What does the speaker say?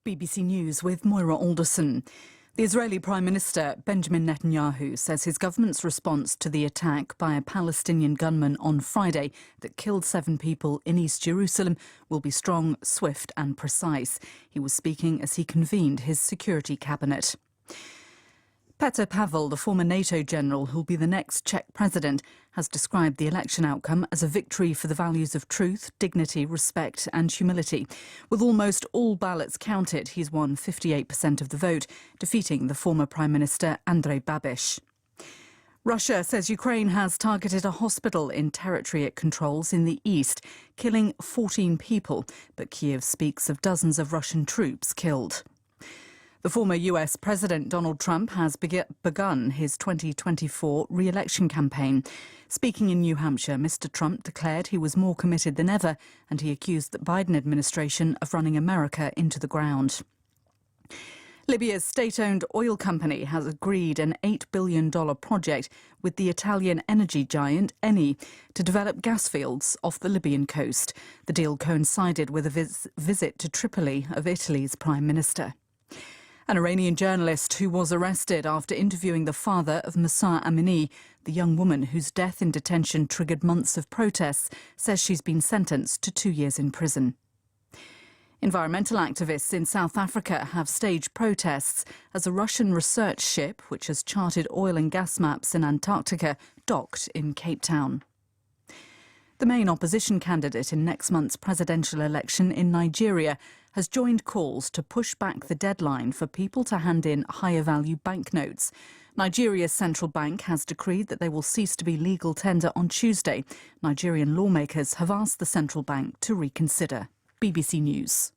BBC News with Moira Alderson. The Israeli Prime Minister Benjamin Netanyahu says his government's response to the attack by a Palestinian gunman on Friday that killed 7 people in East Jerusalem will be strong, swift and precise. He was speaking as he convened his security cabinet. Petr Pavel, the former NATO general who will be the next Czech president, has described the election outcome as a victory for the values of truth, dignity, respect and humility. With almost all ballots counted, he's won 58% of the vote, defeating the former Prime Minister Andrej Babiš. Russia says Ukraine has targeted a hospital in territory it controls in the east, killing 14 people, but Kiev speaks of dozens of Russian troops killed. The former US President Donald Trump has begun his 2024 re-election campaign. Speaking in New Hampshire, Mr. Trump declared he was more committed than ever, and he accused the Biden administration of running America into the ground. Libya's state-owned oil company has agreed an $8 billion project with the Italian energy giant Eni to develop gas fields off the Libyan coast. The deal coincided with a visit to Tripoli of Italy's Prime Minister. An Iranian journalist who was arrested after interviewing the father of Mahsa Amini, the young woman whose death in detention triggered months of protests, says she's been sentenced to 2 years in prison. Environmental activists in South Africa have staged protests as a Russian research ship, which has charted oil and gas maps in Antarctica, docked in Cape Town. The main opposition candidate in next month's presidential election in Nigeria has joined calls to push back the deadline for people to hand in higher value banknotes. Nigeria's central bank has decreed that they will cease to be legal tender on Tuesday. Nigerian lawmakers have asked the central bank to reconsider. BBC News.